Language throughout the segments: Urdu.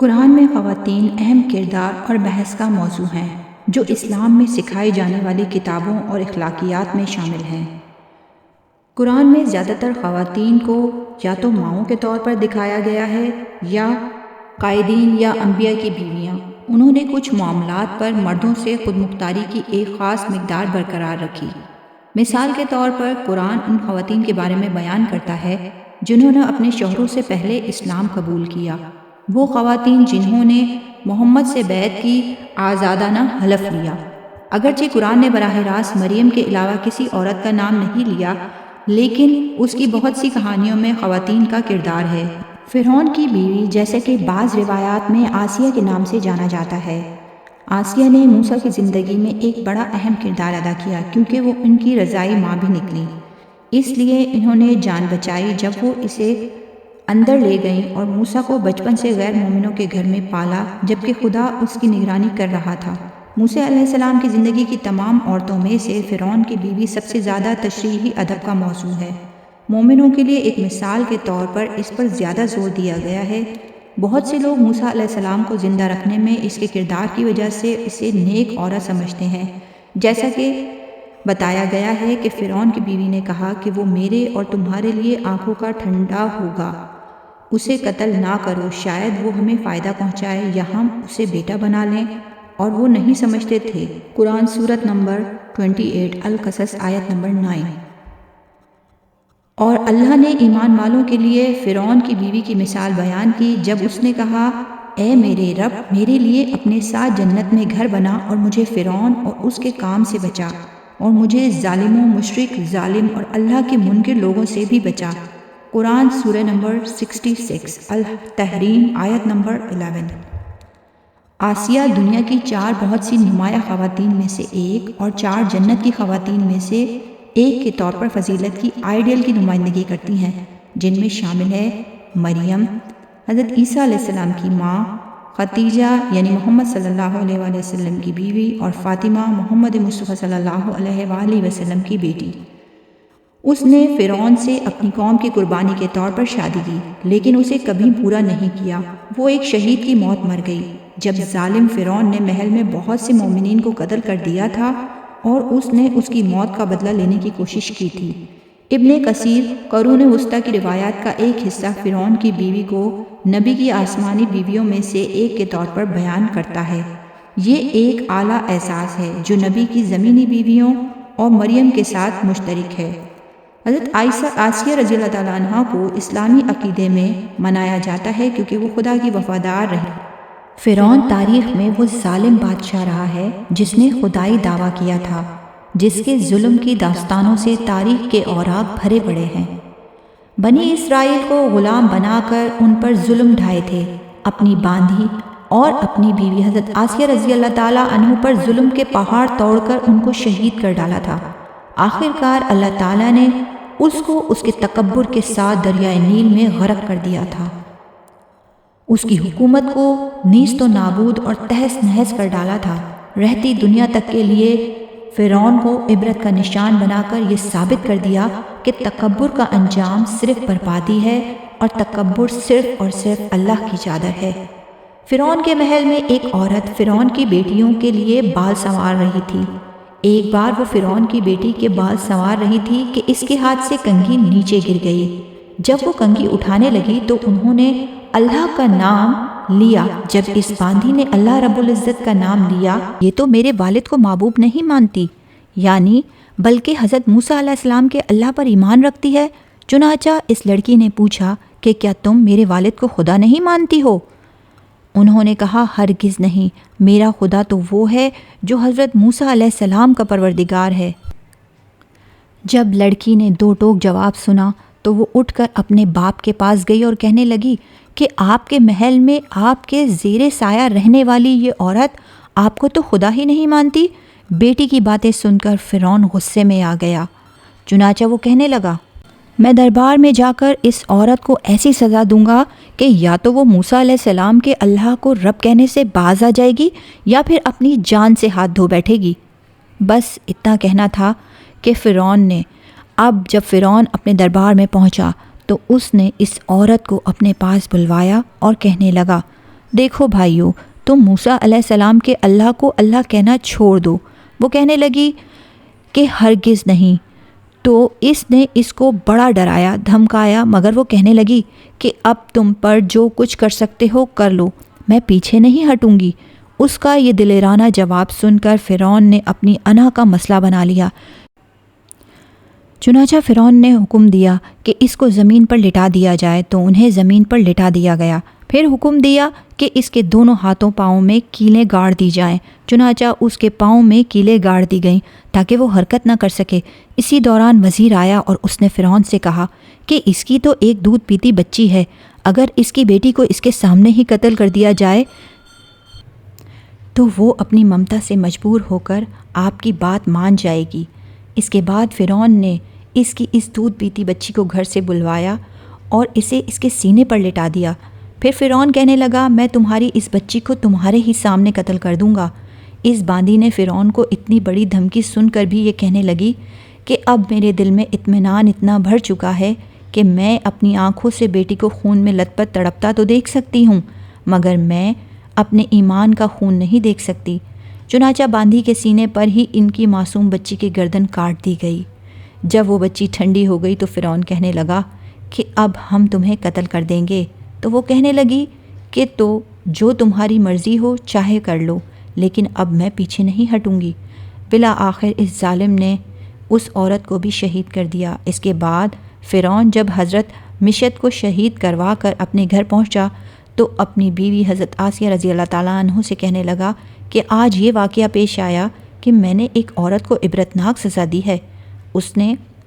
قرآن میں خواتین اہم کردار اور بحث کا موضوع ہیں جو اسلام میں سکھائی جانے والی کتابوں اور اخلاقیات میں شامل ہیں۔ قرآن میں زیادہ تر خواتین کو یا تو ماؤں کے طور پر دکھایا گیا ہے یا قائدین یا انبیاء کی بیویاں۔ انہوں نے کچھ معاملات پر مردوں سے خود مختاری کی ایک خاص مقدار برقرار رکھی۔ مثال کے طور پر قرآن ان خواتین کے بارے میں بیان کرتا ہے جنہوں نے اپنے شوہروں سے پہلے اسلام قبول کیا۔ وہ خواتین جنہوں نے محمد سے بیعت کی، آزادانہ حلف لیا۔ اگرچہ قرآن نے براہ راست مریم کے علاوہ کسی عورت کا نام نہیں لیا، لیکن اس کی بہت سی کہانیوں میں خواتین کا کردار ہے۔ فرعون کی بیوی، جیسے کہ بعض روایات میں آسیہ کے نام سے جانا جاتا ہے۔ آسیہ نے موسیٰ کی زندگی میں ایک بڑا اہم کردار ادا کیا کیونکہ وہ ان کی رضاعی ماں بھی نکلی۔ اس لیے انہوں نے جان بچائی جب وہ اسے اندر لے گئیں اور موسیٰ کو بچپن سے غیر مومنوں کے گھر میں پالا جبکہ خدا اس کی نگرانی کر رہا تھا۔ موسیٰ علیہ السلام کی زندگی کی تمام عورتوں میں سے فرعون کی بیوی سب سے زیادہ تشریحی ادب کا موضوع ہے۔ مومنوں کے لیے ایک مثال کے طور پر اس پر زیادہ زور دیا گیا ہے۔ بہت سے لوگ موسیٰ علیہ السلام کو زندہ رکھنے میں اس کے کردار کی وجہ سے اسے نیک عورت سمجھتے ہیں، جیسا کہ بتایا گیا ہے کہ فرعون کی بیوی نے کہا کہ وہ میرے اور تمہارے لیے آنکھوں کا ٹھنڈا ہوگا، اسے قتل نہ کرو، شاید وہ ہمیں فائدہ پہنچائے یا ہم اسے بیٹا بنا لیں، اور وہ نہیں سمجھتے تھے۔ قرآن سورت نمبر 28 القصص آیت نمبر 9۔ اور اللہ نے ایمان والوں کے لیے فرعون کی بیوی کی مثال بیان کی جب اس نے کہا، اے میرے رب، میرے لیے اپنے ساتھ جنت میں گھر بنا اور مجھے فرعون اور اس کے کام سے بچا، اور مجھے ظالموں، مشرک، ظالم اور اللہ کے منکر لوگوں سے بھی بچا۔ قرآن سورہ نمبر 66 التحریم آیت نمبر 11۔ آسیہ دنیا کی 4 بہت سی نمایاں خواتین میں سے ایک اور 4 جنت کی خواتین میں سے ایک کے طور پر فضیلت کی آئیڈیل کی نمائندگی کرتی ہیں، جن میں شامل ہے مریم، حضرت عیسیٰ علیہ السلام کی ماں، خدیجہ یعنی محمد صلی اللہ علیہ وآلہ وسلم کی بیوی، اور فاطمہ محمد مصطفیٰ صلی اللہ علیہ وآلہ وسلم کی بیٹی۔ اس نے فرعون سے اپنی قوم کی قربانی کے طور پر شادی کی، لیکن اسے کبھی پورا نہیں کیا۔ وہ ایک شہید کی موت مر گئی جب ظالم فرعون نے محل میں بہت سے مومنین کو قتل کر دیا تھا اور اس نے اس کی موت کا بدلہ لینے کی کوشش کی تھی۔ ابن کثیر قرون وسطیٰ کی روایات کا ایک حصہ فرعون کی بیوی کو نبی کی آسمانی بیویوں میں سے ایک کے طور پر بیان کرتا ہے۔ یہ ایک اعلیٰ اعزاز ہے جو نبی کی زمینی بیویوں اور مریم کے ساتھ مشترک ہے۔ حضرت آسیہ رضی اللہ تعالیٰ عنہ کو اسلامی عقیدے میں منایا جاتا ہے کیونکہ وہ خدا کی وفادار رہی۔ فرعون تاریخ میں وہ ظالم بادشاہ رہا ہے جس نے خدائی دعویٰ کیا تھا، جس کے ظلم کی داستانوں سے تاریخ کے اوراق بھرے پڑے ہیں۔ بنی اسرائیل کو غلام بنا کر ان پر ظلم ڈھائے تھے۔ اپنی باندھی اور اپنی بیوی حضرت آسیہ رضی اللہ تعالیٰ عنہ پر ظلم کے پہاڑ توڑ کر ان کو شہید کر ڈالا تھا۔ آخرکار اللہ تعالیٰ نے اس کو اس کے تکبر کے ساتھ دریائے نیل میں غرق کر دیا تھا۔ اس کی حکومت کو نیست و نابود اور تہس نہس کر ڈالا تھا۔ رہتی دنیا تک کے لیے فرعون کو عبرت کا نشان بنا کر یہ ثابت کر دیا کہ تکبر کا انجام صرف بربادی ہے اور تکبر صرف اور صرف اللہ کی چادر ہے۔ فرعون کے محل میں ایک عورت فرعون کی بیٹیوں کے لیے بال سنوار رہی تھی۔ ایک بار وہ فرعون کی بیٹی کے بال سنوار رہی تھی کہ اس کے ہاتھ سے کنگھی نیچے گر گئی۔ جب وہ کنگھی اٹھانے لگی تو انہوں نے اللہ کا نام لیا۔ جب اس باندھی نے اللہ رب العزت کا نام لیا، یہ تو میرے والد کو معبود نہیں مانتی، یعنی بلکہ حضرت موسیٰ علیہ السلام کے اللہ پر ایمان رکھتی ہے۔ چنانچہ اس لڑکی نے پوچھا کہ کیا تم میرے والد کو خدا نہیں مانتی ہو؟ انہوں نے کہا، ہرگز نہیں، میرا خدا تو وہ ہے جو حضرت موسیٰ علیہ السلام کا پروردگار ہے۔ جب لڑکی نے 2 ٹوک جواب سنا تو وہ اٹھ کر اپنے باپ کے پاس گئی اور کہنے لگی کہ آپ کے محل میں آپ کے زیر سایہ رہنے والی یہ عورت آپ کو تو خدا ہی نہیں مانتی۔ بیٹی کی باتیں سن کر فرعون غصے میں آ گیا۔ چنانچہ وہ کہنے لگا، میں دربار میں جا کر اس عورت کو ایسی سزا دوں گا کہ یا تو وہ موسیٰ علیہ السلام کے اللہ کو رب کہنے سے باز آ جائے گی یا پھر اپنی جان سے ہاتھ دھو بیٹھے گی۔ بس اتنا کہنا تھا کہ فرعون نے اب جب فرعون اپنے دربار میں پہنچا تو اس نے اس عورت کو اپنے پاس بلوایا اور کہنے لگا، دیکھو بھائیو، تم موسیٰ علیہ السلام کے اللہ کو اللہ کہنا چھوڑ دو۔ وہ کہنے لگی کہ ہرگز نہیں۔ تو اس نے اس کو بڑا ڈرایا دھمکایا، مگر وہ کہنے لگی کہ اب تم پر جو کچھ کر سکتے ہو کر لو، میں پیچھے نہیں ہٹوں گی۔ اس کا یہ دلیرانہ جواب سن کر فرعون نے اپنی انا کا مسئلہ بنا لیا۔ چنانچہ فرعون نے حکم دیا کہ اس کو زمین پر لٹا دیا جائے، تو انہیں زمین پر لٹا دیا گیا۔ پھر حکم دیا کہ اس کے دونوں ہاتھوں پاؤں میں کیلیں گاڑ دی جائیں۔ چنانچہ اس کے پاؤں میں کیلیں گاڑ دی گئیں تاکہ وہ حرکت نہ کر سکے۔ اسی دوران وزیر آیا اور اس نے فرعون سے کہا کہ اس کی تو ایک دودھ پیتی بچی ہے، اگر اس کی بیٹی کو اس کے سامنے ہی قتل کر دیا جائے تو وہ اپنی ممتا سے مجبور ہو کر آپ کی بات مان جائے گی۔ اس کے بعد فرعون نے اس کی اس دودھ پیتی بچی کو گھر سے بلوایا اور اسے اس کے سینے پر لٹا دیا۔ پھر فرعون کہنے لگا، میں تمہاری اس بچی کو تمہارے ہی سامنے قتل کر دوں گا۔ اس باندی نے فرعون کو اتنی بڑی دھمکی سن کر بھی یہ کہنے لگی کہ اب میرے دل میں اطمینان اتنا بھر چکا ہے کہ میں اپنی آنکھوں سے بیٹی کو خون میں لت پت تڑپتا تو دیکھ سکتی ہوں، مگر میں اپنے ایمان کا خون نہیں دیکھ سکتی۔ چنانچہ باندی کے سینے پر ہی ان کی معصوم بچی کی گردن کاٹ دی گئی۔ جب وہ بچی ٹھنڈی ہو گئی تو فرعون کہنے لگا کہ اب ہم تمہیں قتل کر دیں گے۔ تو وہ کہنے لگی کہ تو جو تمہاری مرضی ہو چاہے کر لو، لیکن اب میں پیچھے نہیں ہٹوں گی۔ بالآخر اس ظالم نے اس عورت کو بھی شہید کر دیا۔ اس کے بعد فرعون جب حضرت مشت کو شہید کروا کر اپنے گھر پہنچا تو اپنی بیوی حضرت آسیہ رضی اللہ تعالیٰ عنہ سے کہنے لگا کہ آج یہ واقعہ پیش آیا کہ میں نے ایک عورت کو عبرتناک سزا دی ہے۔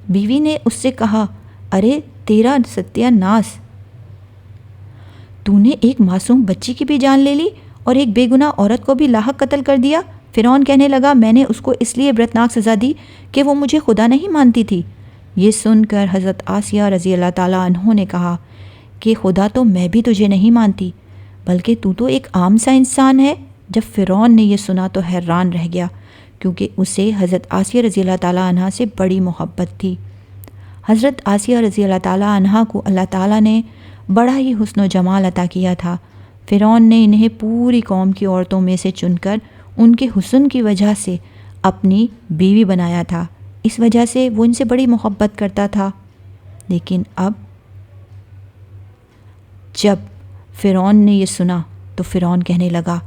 بیوی نے اس سے کہا، ارے تیرا ستیہ ناس، تو نے ایک معصوم بچی کی بھی جان لے لی اور ایک بے گناہ عورت کو بھی لاحق قتل کر دیا۔ فرعون کہنے لگا، میں نے اس کو اس لیے عبرتناک سزا دی کہ وہ مجھے خدا نہیں مانتی تھی۔ یہ سن کر حضرت آسیہ رضی اللہ تعالیٰ عنہ نے کہا کہ خدا تو میں بھی تجھے نہیں مانتی، بلکہ تو ایک عام سا انسان ہے۔ جب فرعون نے یہ سنا تو حیران رہ گیا، کیونکہ اسے حضرت آسیہ رضی اللہ تعالیٰ عنہ سے بڑی محبت تھی۔ حضرت آسیہ رضی اللہ تعالیٰ عنہ کو اللہ تعالیٰ نے بڑا ہی حسن و جمال عطا کیا تھا۔ فرعون نے انہیں پوری قوم کی عورتوں میں سے چن کر ان کے حسن کی وجہ سے اپنی بیوی بنایا تھا، اس وجہ سے وہ ان سے بڑی محبت کرتا تھا۔ لیکن اب جب فرعون نے یہ سنا تو فرعون کہنے لگا،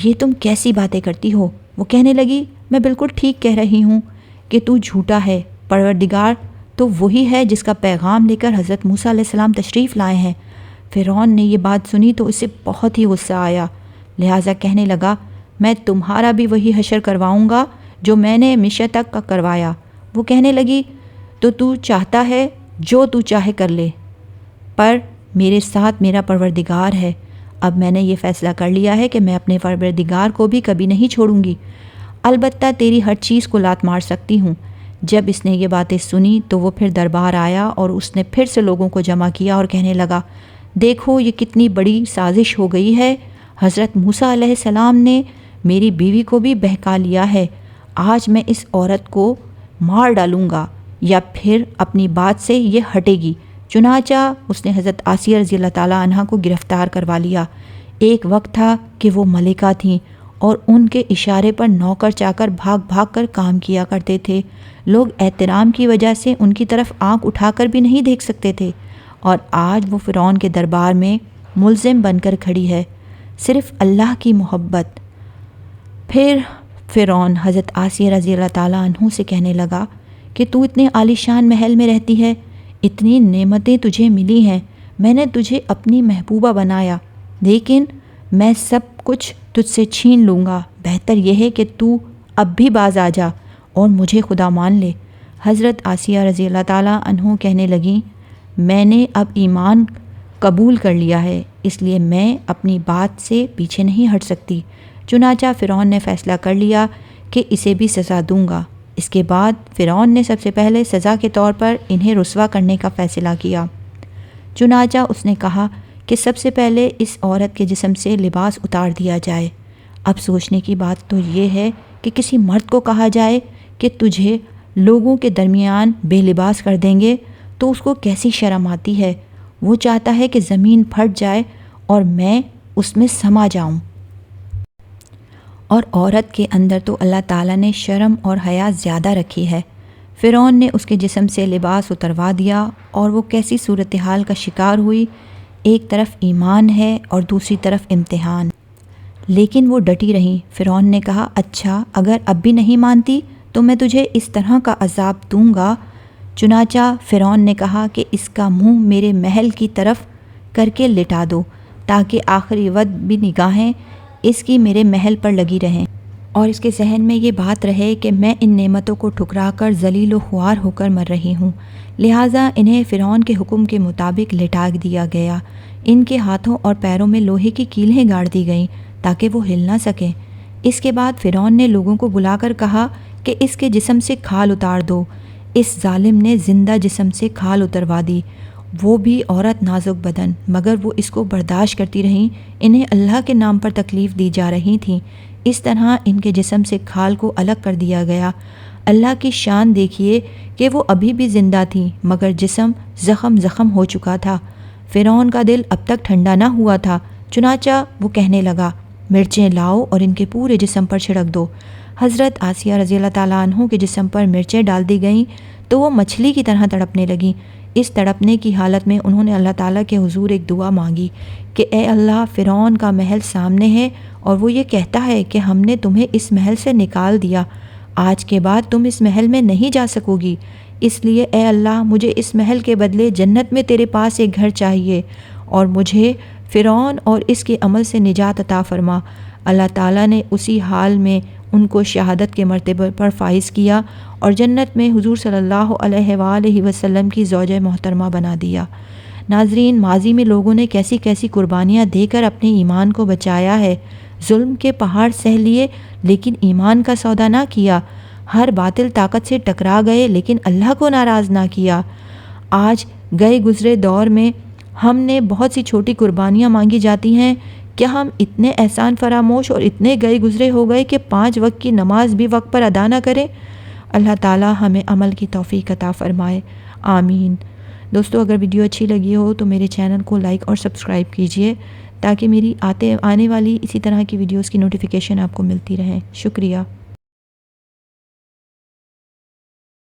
یہ تم کیسی باتیں کرتی ہو؟ وہ کہنے لگی، میں بالکل ٹھیک کہہ رہی ہوں کہ تو جھوٹا ہے، پروردگار تو وہی ہے جس کا پیغام لے کر حضرت موسیٰ علیہ السلام تشریف لائے ہیں۔ فرعون نے یہ بات سنی تو اسے بہت ہی غصہ آیا، لہٰذا کہنے لگا، میں تمہارا بھی وہی حشر کرواؤں گا جو میں نے مشا تک کا کروایا۔ وہ کہنے لگی، تو چاہتا ہے جو تو چاہے کر لے، پر میرے ساتھ میرا پروردگار ہے۔ اب میں نے یہ فیصلہ کر لیا ہے کہ میں اپنے پروردگار کو بھی کبھی نہیں چھوڑوں گی، البتہ تیری ہر چیز کو لات مار سکتی ہوں۔ جب اس نے یہ باتیں سنی تو وہ پھر دربار آیا اور اس نے پھر سے لوگوں کو جمع کیا اور کہنے لگا، دیکھو یہ کتنی بڑی سازش ہو گئی ہے، حضرت موسیٰ علیہ السلام نے میری بیوی کو بھی بہکا لیا ہے۔ آج میں اس عورت کو مار ڈالوں گا یا پھر اپنی بات سے یہ ہٹے گی۔ چنانچہ اس نے حضرت آسیہ رضی اللہ تعالیٰ عنہ کو گرفتار کروا لیا۔ ایک وقت تھا کہ وہ ملکہ تھیں اور ان کے اشارے پر نوکر چاکر بھاگ بھاگ کر کام کیا کرتے تھے۔ لوگ احترام کی وجہ سے ان کی طرف آنکھ اٹھا کر بھی نہیں دیکھ سکتے تھے، اور آج وہ فرعون کے دربار میں ملزم بن کر کھڑی ہے، صرف اللہ کی محبت۔ پھر فرعون حضرت آسیہ رضی اللہ تعالیٰ عنہ سے کہنے لگا کہ تو اتنے عالیشان محل میں رہتی ہے، اتنی نعمتیں تجھے ملی ہیں، میں نے تجھے اپنی محبوبہ بنایا، لیکن میں سب کچھ تجھ سے چھین لوں گا۔ بہتر یہ ہے کہ تو اب بھی باز آ جا اور مجھے خدا مان لے۔ حضرت آسیہ رضی اللہ تعالیٰ عنہ کہنے لگیں، میں نے اب ایمان قبول کر لیا ہے، اس لیے میں اپنی بات سے پیچھے نہیں ہٹ سکتی۔ چنانچہ فرعون نے فیصلہ کر لیا کہ اسے بھی سزا دوں گا۔ اس کے بعد فرعون نے سب سے پہلے سزا کے طور پر انہیں رسوا کرنے کا فیصلہ کیا۔ چنانچہ اس نے کہا کہ سب سے پہلے اس عورت کے جسم سے لباس اتار دیا جائے۔ اب سوچنے کی بات تو یہ ہے کہ کسی مرد کو کہا جائے کہ تجھے لوگوں کے درمیان بے لباس کر دیں گے تو اس کو کیسی شرم آتی ہے۔ وہ چاہتا ہے کہ زمین پھٹ جائے اور میں اس میں سما جاؤں۔ اور عورت کے اندر تو اللہ تعالیٰ نے شرم اور حیا زیادہ رکھی ہے۔ فرعون نے اس کے جسم سے لباس اتروا دیا اور وہ کیسی صورتحال کا شکار ہوئی، ایک طرف ایمان ہے اور دوسری طرف امتحان۔ لیکن وہ ڈٹی رہیں۔ فرعون نے کہا اچھا اگر اب بھی نہیں مانتی تو میں تجھے اس طرح کا عذاب دوں گا۔ چنانچہ فرعون نے کہا کہ اس کا منہ میرے محل کی طرف کر کے لٹا دو تاکہ آخری وقت بھی نگاہیں اس کی میرے محل پر لگی رہیں اور اس کے ذہن میں یہ بات رہے کہ میں ان نعمتوں کو ٹھکرا کر ذلیل و خوار ہو کر مر رہی ہوں۔ لہٰذا انہیں فرعون کے حکم کے مطابق لٹا دیا گیا۔ ان کے ہاتھوں اور پیروں میں لوہے کی کیلیں گاڑ دی گئیں تاکہ وہ ہل نہ سکیں۔ اس کے بعد فرعون نے لوگوں کو بلا کر کہا کہ اس کے جسم سے کھال اتار دو۔ اس ظالم نے زندہ جسم سے کھال اتروا دی، وہ بھی عورت نازک بدن، مگر وہ اس کو برداشت کرتی رہیں۔ انہیں اللہ کے نام پر تکلیف دی جا رہی تھیں۔ اس طرح ان کے جسم سے کھال کو الگ کر دیا گیا۔ اللہ کی شان دیکھیے کہ وہ ابھی بھی زندہ تھیں مگر جسم زخم ہو چکا تھا۔ فرعون کا دل اب تک ٹھنڈا نہ ہوا تھا، چنانچہ وہ کہنے لگا مرچیں لاؤ اور ان کے پورے جسم پر چھڑک دو۔ حضرت آسیہ رضی اللہ تعالیٰ عنہ کے جسم پر مرچیں ڈال دی گئیں تو وہ مچھلی کی طرح تڑپنے لگیں۔ اس تڑپنے کی حالت میں انہوں نے اللہ تعالیٰ کے حضور ایک دعا مانگی کہ اے اللہ فرعون کا محل سامنے ہے اور وہ یہ کہتا ہے کہ ہم نے تمہیں اس محل سے نکال دیا، آج کے بعد تم اس محل میں نہیں جا سکو گی، اس لیے اے اللہ مجھے اس محل کے بدلے جنت میں تیرے پاس ایک گھر چاہیے اور مجھے فرعون اور اس کے عمل سے نجات عطا فرما۔ اللہ تعالیٰ نے اسی حال میں ان کو شہادت کے مرتبے پر فائز کیا اور جنت میں حضور صلی اللہ علیہ وآلہ وسلم کی زوجہ محترمہ بنا دیا۔ ناظرین، ماضی میں لوگوں نے کیسی کیسی قربانیاں دے کر اپنے ایمان کو بچایا ہے۔ ظلم کے پہاڑ سہ لیے لیکن ایمان کا سودا نہ کیا، ہر باطل طاقت سے ٹکرا گئے لیکن اللہ کو ناراض نہ کیا۔ آج گئے گزرے دور میں ہم نے بہت سی چھوٹی قربانیاں مانگی جاتی ہیں، کیا ہم اتنے احسان فراموش اور اتنے گئے گزرے ہو گئے کہ 5 وقت کی نماز بھی وقت پر ادا نہ کریں؟ اللہ تعالی ہمیں عمل کی توفیق عطا فرمائے، آمین۔ دوستو اگر ویڈیو اچھی لگی ہو تو میرے چینل کو لائک اور سبسکرائب کیجئے تاکہ میری آنے والی اسی طرح کی ویڈیوز کی نوٹیفیکیشن آپ کو ملتی رہیں۔ شکریہ۔